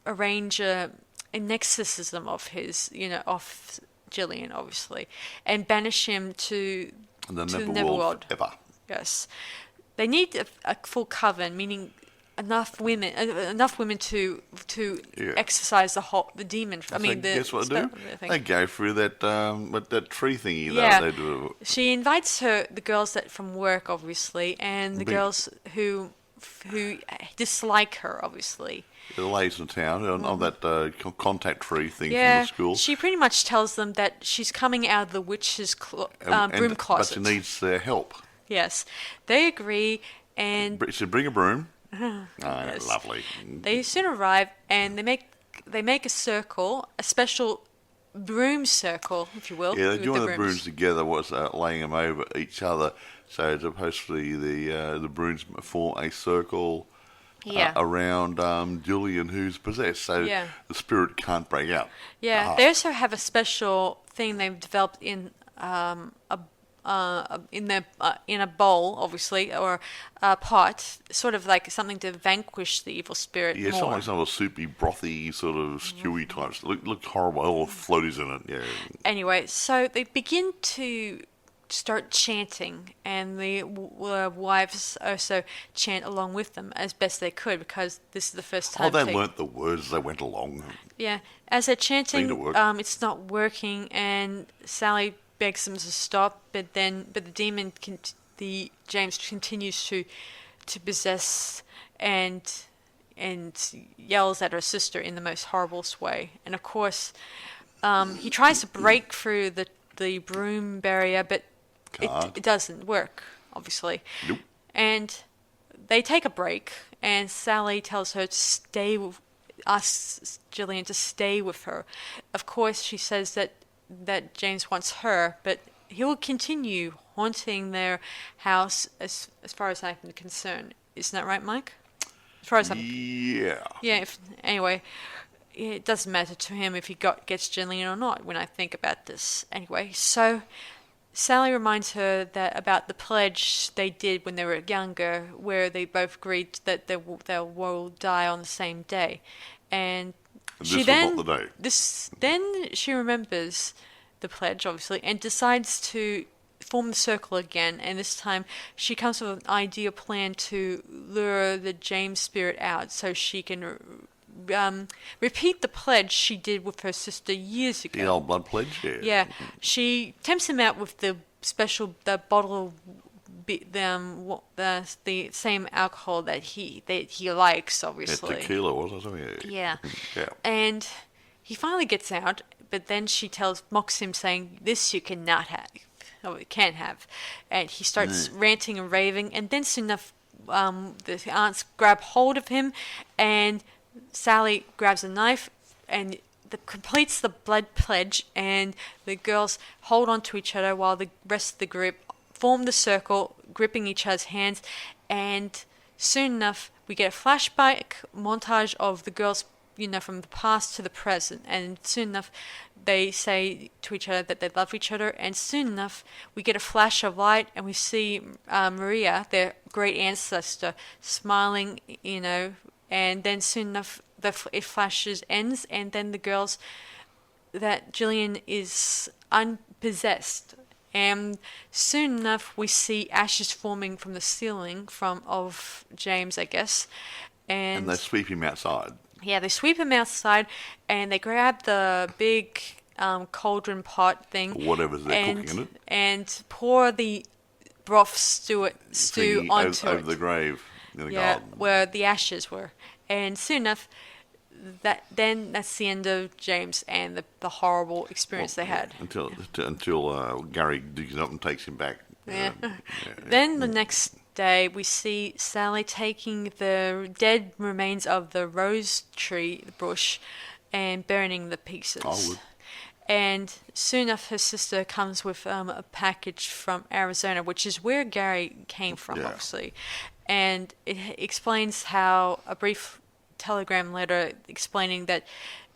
arrange an exorcism of his, off Gillian, obviously, and banish him to the the Neverworld Neverworld. ever. Yes, they need a full coven, meaning enough women to Yeah. exorcise the demon. I mean, guess what they spell- do? thing. They go through that tree thingy. Yeah. They do. She invites the girls that from work, obviously, and the girls who dislike her, obviously. The ladies in town on that contact tree thing from Yeah, the school. she pretty much tells them that she's coming out of the witch's broom closet. But she needs their help. Yes, they agree, and She said, bring a broom. Yes. Lovely. they soon arrive, and they make a circle, a special broom circle, if you will. Yeah, they with join the brooms together, laying them over each other. So supposedly the brooms form a circle Yeah. around Julian, who's possessed. So Yeah. the spirit can't break out. Yeah, they also have a special thing they've developed in in a bowl, obviously, or a pot, sort of like something to vanquish the evil spirit Yeah, more. something like some of a soupy, brothy, sort of stewy types. Looked horrible. All floaties in it. Yeah. Anyway, so they begin to start chanting, and the wives also chant along with them as best they could, because this is the first time. They learnt the words as they went along. Yeah, as they're chanting, Seemed to work. it's not working, and Sally begs them to stop, but the James continues to possess and yells at her sister in the most horrible way. And of course, he tries to break through the broom barrier, but it doesn't work, obviously. Nope. And they take a break, and Sally tells her to asks Gillian to stay with her. Of course, she says that James wants her, but he will continue haunting their house as far as I'm concerned. Isn't that right, Mike? As far as I'm... Yeah. Yeah, anyway, it doesn't matter to him if he gets Jillian or not when I think about this. Anyway, so Sally reminds her that about the pledge they did when they were younger, where they both agreed that they will die on the same day. And she then... was not the day. Then she remembers the pledge, obviously, and decides to form the circle again, and this time she comes with an idea plan to lure the James spirit out so she can repeat the pledge she did with her sister years ago. The old blood pledge, yeah. Yeah, she tempts him out with the bottle of the same alcohol that he likes, obviously. Yeah, tequila, was it? Yeah. Yeah. And he finally gets out, but then she mocks him, saying, "This you cannot have. Oh, you can't have." And he starts ranting and raving, and then soon enough, the aunts grab hold of him, and Sally grabs a knife and completes the blood pledge, and the girls hold on to each other while the rest of the group form the circle, gripping each other's hands, and soon enough, we get a flashback montage of the girls, from the past to the present, and soon enough they say to each other that they love each other, and soon enough we get a flash of light and we see Maria, their great ancestor, smiling, and then soon enough it flashes ends, and then the girls, that Jillian is unpossessed, and soon enough we see ashes forming from the ceiling of James, I guess, and they sweep him outside. Yeah, they sweep him outside, and they grab the big cauldron pot thing, whatever they're cooking in it, and pour the broth stew onto over the grave in the garden, where the ashes were. And soon enough, that's the end of James and the horrible experience they had. Until Gary digs it up and takes him back. Yeah. Then the next day, we see Sally taking the dead remains of the rose tree bush and burning the pieces. I would. And soon enough, her sister comes with a package from Arizona, which is where Gary came from, obviously. And it explains how a brief telegram letter explaining that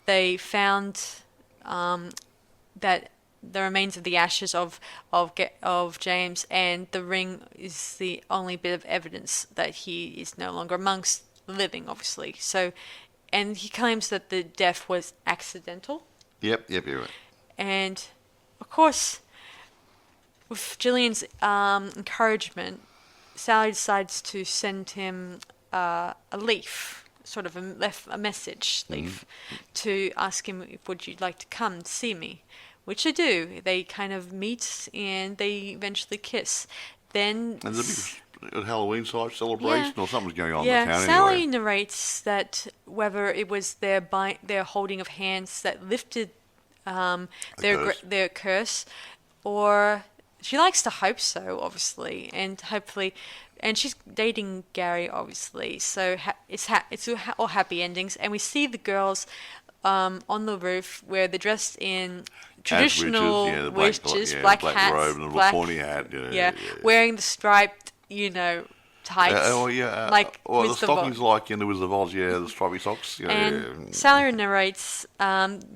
they found that the remains of the ashes of James, and the ring is the only bit of evidence that he is no longer amongst the living, obviously. So, and he claims that the death was accidental. Yep, you're right. And of course, with Jillian's encouragement, Sally decides to send him a leaf, sort of a message leaf, to ask him, would you like to come see me? Which they do. They kind of meet and they eventually kiss. Then... And there's a big Halloween celebration or something's going on in the town Sally anyway. narrates that whether it was their holding of hands that lifted their curse, or she likes to hope so, obviously, and hopefully... And she's dating Gary, obviously, so it's all happy endings. And we see the girls on the roof where they're dressed in traditional witches, black hats, robe and a little pointy hat. Wearing the striped, tights. Like the stockings like in the Wizard of Oz, the stripy socks. And Sally narrates,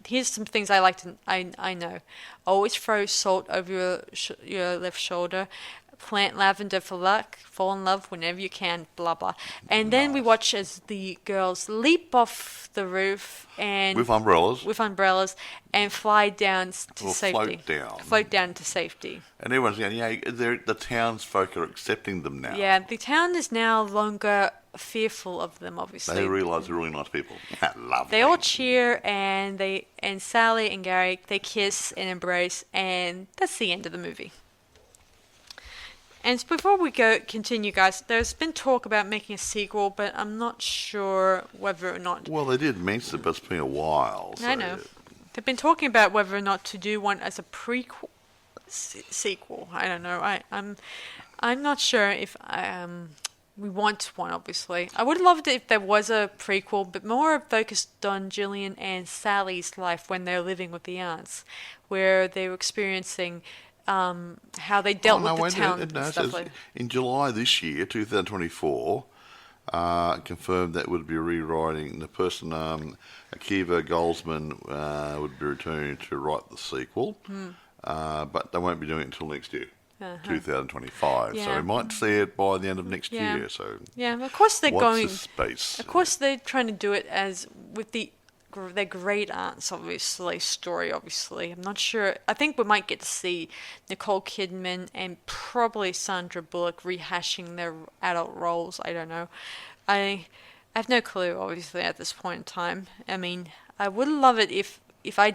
here's some things I know. Always throw salt over your left shoulder. Plant lavender for luck. Fall in love whenever you can. Blah blah. And then we watch as the girls leap off the roof and with umbrellas and fly down to safety. Float down to safety. And everyone's going, the townsfolk are accepting them now. Yeah, the town is now longer fearful of them. Obviously, they realise they're really nice people. Lovely. They all cheer, and Sally and Gary, they kiss and embrace, and that's the end of the movie. And before we continue, guys, there's been talk about making a sequel, but I'm not sure whether or not... Well, they did mention it, but it's been a while. So... I know. They've been talking about whether or not to do one as a prequel sequel. I don't know. I'm not sure if we want one, obviously. I would have loved it if there was a prequel, but more focused on Jillian and Sally's life when they're living with the aunts, where they were experiencing... how they dealt with the town and stuff like that. In July this year, 2024, confirmed that would be rewriting. The person, Akiva Goldsman, would be returning to write the sequel, but they won't be doing it until next year. 2025, so we might see it by the end of next year. So of course they're going. Space? Of course they're trying to do it as with their great aunts, obviously story. Obviously, I'm not sure. I think we might get to see Nicole Kidman and probably Sandra Bullock rehashing their adult roles. I don't know. I have no clue. Obviously, at this point in time, I mean, I would love it if I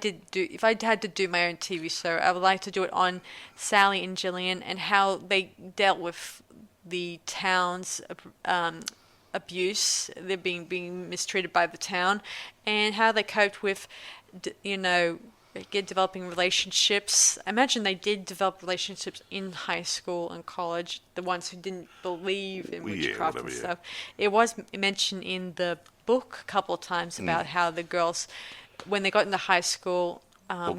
had to do my own TV show, I would like to do it on Sally and Gillian and how they dealt with the town's abuse. They're being mistreated by the town, and how they coped with, developing relationships. I imagine they did develop relationships in high school and college. The ones who didn't believe in witchcraft and stuff. It was mentioned in the book a couple of times about how the girls, when they got into high school,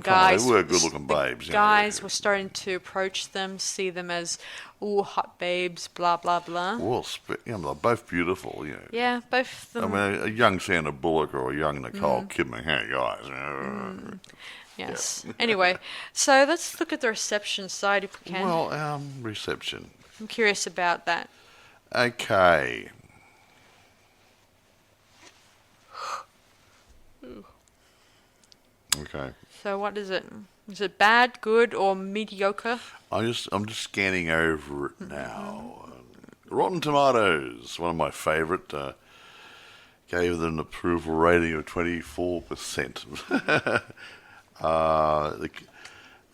guys, they were good-looking babes. Guys were starting to approach them, see them as, hot babes, blah blah blah. Well, they're both beautiful. Yeah, both of them. I mean, a young Sandra Bullock or a young Nicole Kidman. Hey guys. Yes. Anyway, so let's look at the reception side if we can. Well, reception. I'm curious about that. Okay. Okay. So what is it? Is it bad, good, or mediocre? I'm just scanning over it now. Rotten Tomatoes, one of my favourite, gave it an approval rating of 24%.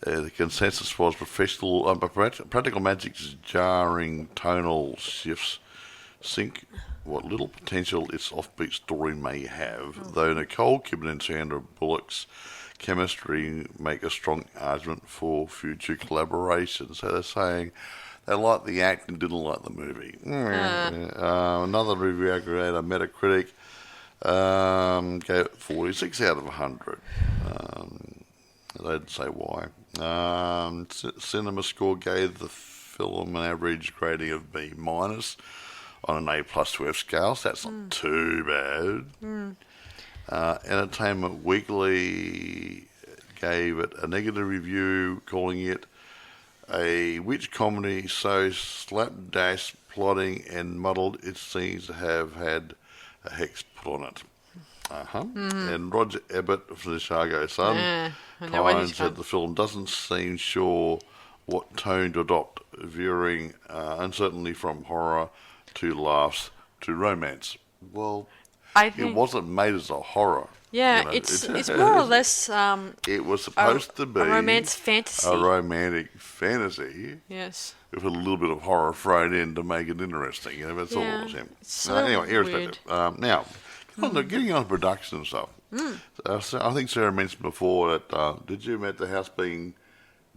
The consensus was practical magic's jarring tonal shifts sink what little potential its offbeat story may have, though Nicole Kidman and Sandra Bullock's chemistry make a strong argument for future collaboration. So they're saying they liked the act and didn't like the movie. Another review aggregator, Metacritic, gave it 46 out of 100. They didn't say why. Cinema Score gave the film an average grading of B- on an A+ to F scale, so that's not too bad. Entertainment Weekly gave it a negative review, calling it a witch comedy so slapdash plotting and muddled it seems to have had a hex put on it. And Roger Ebert from the Chicago Sun said the film doesn't seem sure what tone to adopt, veering uncertainly from horror to laughs to romance. Well, it wasn't made as a horror. Yeah, it's more or less. It was supposed to be a romance fantasy. A romantic fantasy. Yes. With a little bit of horror thrown in to make it interesting. That's all it was. So anyway, irrespective. Weird. Now, getting on to production and stuff. So I think Sarah mentioned before that. Did you met the house being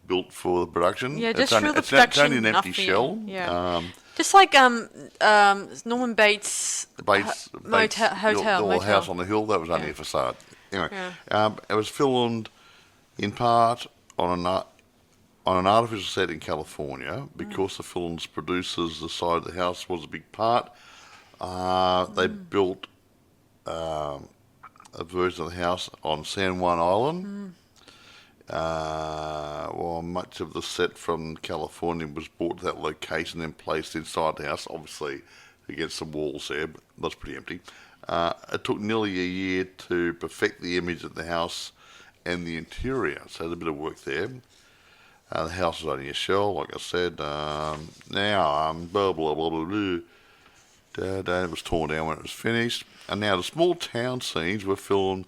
built for the production? Yeah, just for the production. It's only an empty shell. Yeah. Just like Norman Bates' hotel. The house on the hill, that was only a facade. Anyway, it was filmed in part on an artificial set in California because the film's producers decided the house was a big part. They built a version of the house on San Juan Island. While much of the set from California was brought to that location and placed inside the house, obviously against the walls there, but that's pretty empty. It took nearly a year to perfect the image of the house and the interior, so there's a bit of work there. The house was only a shell, like I said. Blah, blah, blah, blah, blah. It was torn down when it was finished. And now the small town scenes were filmed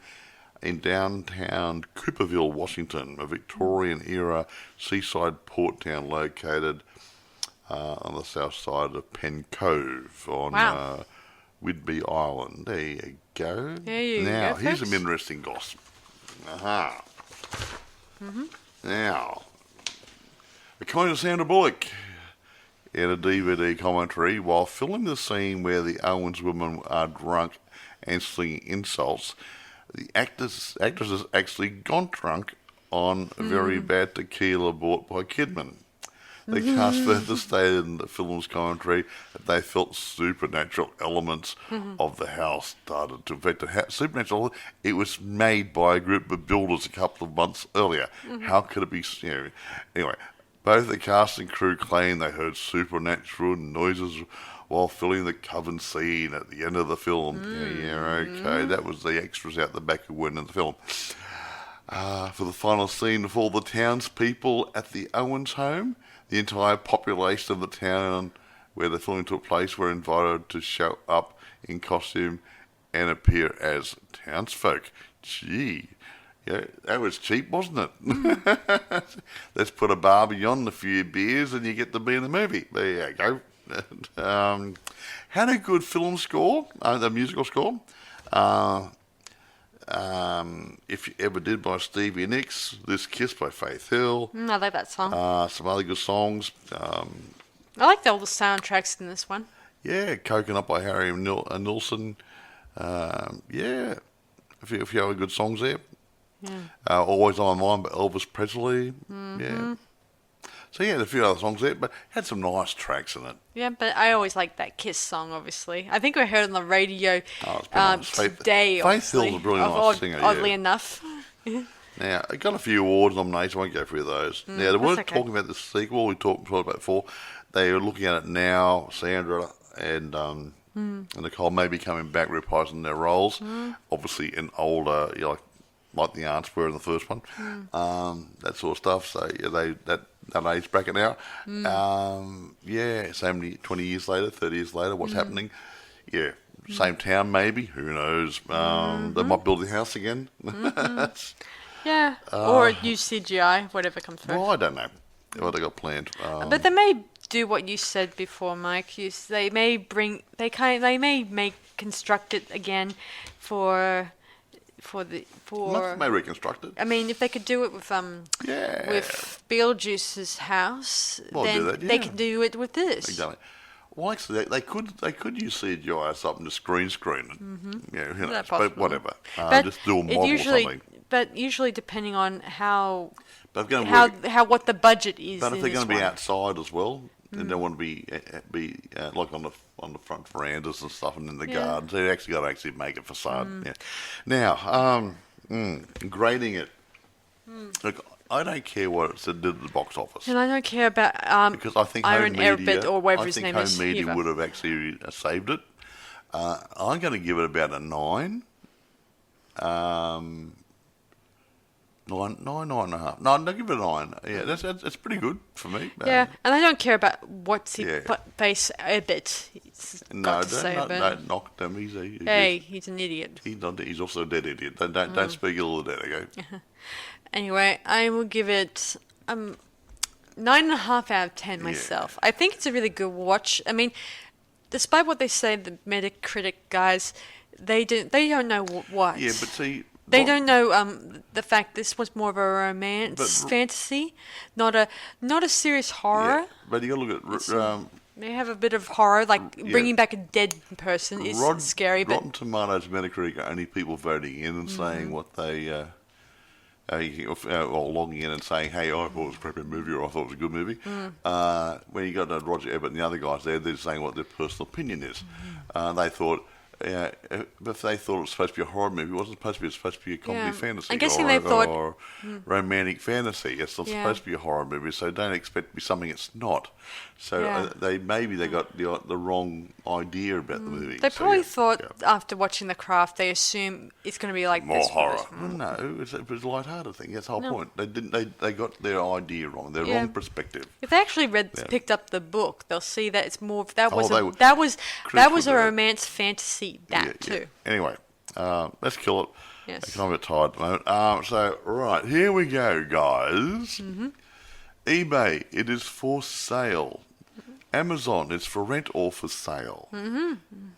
in downtown Cooperville, Washington, a Victorian-era seaside port town located on the south side of Penn Cove on Whidbey Island. There you go. Now, here's some interesting gossip. Now, according to Sandra Bullock, in a DVD commentary, while filming the scene where the Owens women are drunk and slinging insults, the actress has actually gone drunk on very bad tequila bought by Kidman. The cast further stated in the film's commentary that they felt supernatural elements of the house started to affect the house. Supernatural, it was made by a group of builders a couple of months earlier. How could it be? Anyway, both the cast and crew claim they heard supernatural noises while filming the coven scene at the end of the film. Okay. That was the extras out the back who weren't in the film. For the final scene of all the townspeople at the Owens home, the entire population of the town where the filming took place were invited to show up in costume and appear as townsfolk. Gee, yeah, that was cheap, wasn't it? Let's put a barbie on, a few beers, and you get to be in the movie. There you go. Had a good film score, the musical score. If You Ever Did by Stevie Nicks, This Kiss by Faith Hill. I like that song. Some other good songs. I like all the soundtracks in this one. Yeah, Coconut by Harry Nilsson. Yeah, a few other good songs there. Always On My Mind by Elvis Presley. Yeah. So yeah, a few other songs there, but had some nice tracks in it. Yeah, but I always like that Kiss song, obviously. I think we heard it on the radio Nice. today, Faith Hill's a really nice singer, oddly enough. Now, it got a few awards nominations. I won't go through those. Now, they weren't talking about the sequel we talked about before. They are looking at it now. Sandra and Nicole may be coming back reprising their roles. Obviously, in older, like the aunts were in the first one. That sort of stuff. So, yeah, that age bracket now. So many 20 years later, 30 years later, what's happening? Yeah, same town maybe. Who knows? They might build the house again. Yeah, or use CGI, whatever comes first. Well, I don't know what they got planned. But they may do what you said before, Mike. They may construct it again for Not may reconstruct it. I mean, if they could do it with Beetlejuice's house, then they can do it with this. Exactly. Well, actually, they could use CGI or something to screen it. Yeah, who knows? But whatever. Just do a model or something. But usually, depending on how what the budget is. But if they're going to be outside as well, then they want to be like on the front verandas and stuff, and in the gardens. They actually got to actually make a facade. Yeah. Now, grading it. Look, I don't care what it did at the box office. And I don't care about because I think Iron Airbit or whatever his name is. I think Home Media would have actually saved it. I'm going to give it about a 9. 9.5. No, don't give it a 9. Yeah, that's pretty good for me. Yeah, and I don't care about what's he face a bit. Don't knock him. He's an idiot. He's also a dead idiot. Don't speak ill of the dead. Okay. Anyway, I will give it 9.5 out of 10 myself. I think it's a really good watch. I mean, despite what they say, the Metacritic guys, they don't know what. Yeah, but see. They don't know the fact this was more of a romance fantasy, not a serious horror. Yeah, but you got to look at. They have a bit of horror, like bringing back a dead person is scary. But Rotten Tomatoes, Metacritic are only people voting in and saying what they, or logging in and saying, "Hey, I thought it was a crappy movie," or "I thought it was a good movie." When you got Roger Ebert and the other guys there, they're saying what their personal opinion is. They thought. Yeah, if they thought it was supposed to be a horror movie, it wasn't supposed to be. It was supposed to be a comedy fantasy. I'm guessing they thought or romantic fantasy. It's not supposed to be a horror movie, so don't expect it to be something it's not. So they got the wrong idea about the movie. They probably thought after watching The Craft, they assume it's going to be like more this horror. No, it was a lighthearted thing. That's the whole point. They got their idea wrong. Their wrong perspective. If they actually picked up the book, they'll see that it's more. That was a romance fantasy. Too. Anyway, let's kill it. Yes. I'm a bit tired at the moment. So, right, here we go, guys. eBay, it is for sale. Amazon, it's for rent or for sale.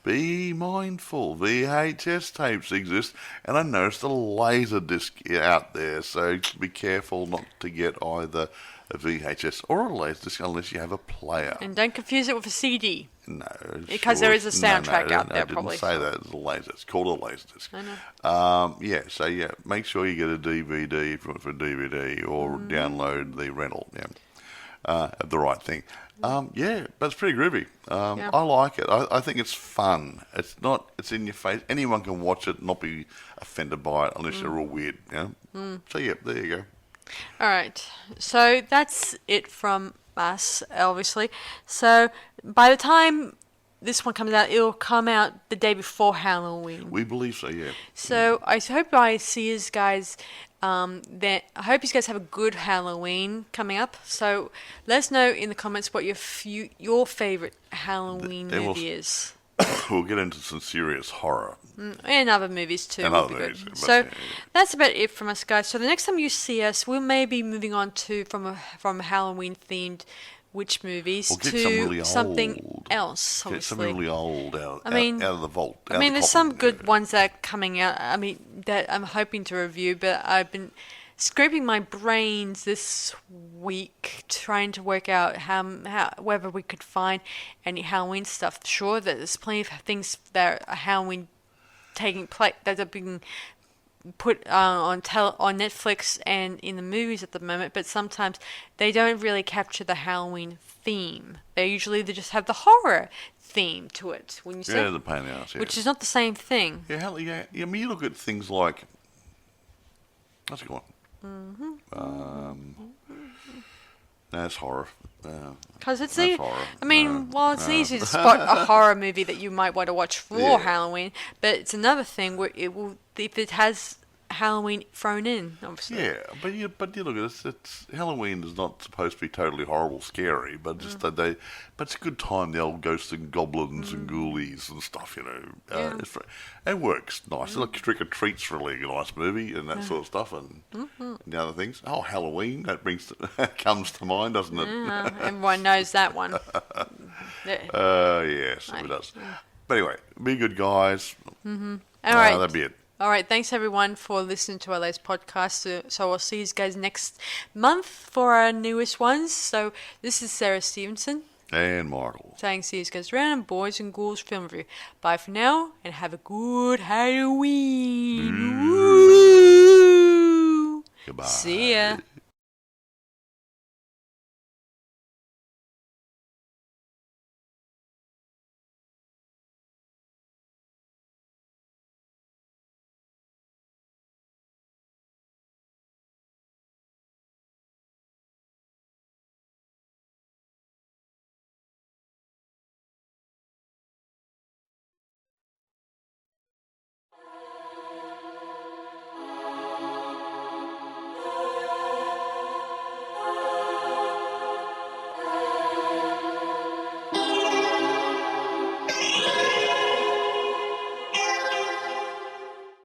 Be mindful. VHS tapes exist, and I noticed a laser disc out there, so be careful not to get either a VHS or a Laserdisc unless you have a player. And don't confuse it with a CD. No, because there is a soundtrack out there, probably. I didn't say that. It's a laser. It's called a Laserdisc. I know. So make sure you get a DVD if you want for a DVD or download the rental. The right thing. But it's pretty groovy. I like it. I think it's fun. It's in your face. Anyone can watch it and not be offended by it unless you're all weird. So there you go. All right. So that's it from us, obviously. So by the time this one comes out, it'll come out the day before Halloween. We believe so, yeah. So I hope I see you guys. I hope you guys have a good Halloween coming up. So let us know in the comments what your favorite Halloween movie is. We'll get into some serious horror. And other movies too. And other movies. So that's about it from us, guys. So the next time you see us, we may be moving on to from Halloween themed witch movies to something else. Get something really old out of the vault. There's some good ones that are coming out. That I'm hoping to review, but I've been scraping my brains this week trying to work out how whether we could find any Halloween stuff. Sure, there's plenty of things that are Halloween taking place that are being put on Netflix and in the movies at the moment, but sometimes they don't really capture the Halloween theme. They just have the horror theme to it. When you say the pain in the ass, which is not the same thing. You look at things like what's it called? That's horror. Because it's easy. It's easy to spot a horror movie that you might want to watch for Halloween, but it's another thing where if it has Halloween thrown in, obviously. Yeah, but you look at it's Halloween is not supposed to be totally horrible, scary, but just but it's a good time. The old ghosts and goblins and ghoulies and stuff, it works nice. Like Trick or Treat's really a nice movie and that sort of stuff, and the other things. Oh, Halloween comes to mind, doesn't it? Everyone knows that one. Yes, it does. But anyway, be good, guys. All right, that'd be it. All right, thanks everyone for listening to our latest podcast. So I'll see you guys next month for our newest ones. So this is Sarah Stephenson. And Michael. Saying see you guys around, Boys and Ghouls Film Review. Bye for now, and have a good Halloween. Woo! Goodbye. See ya.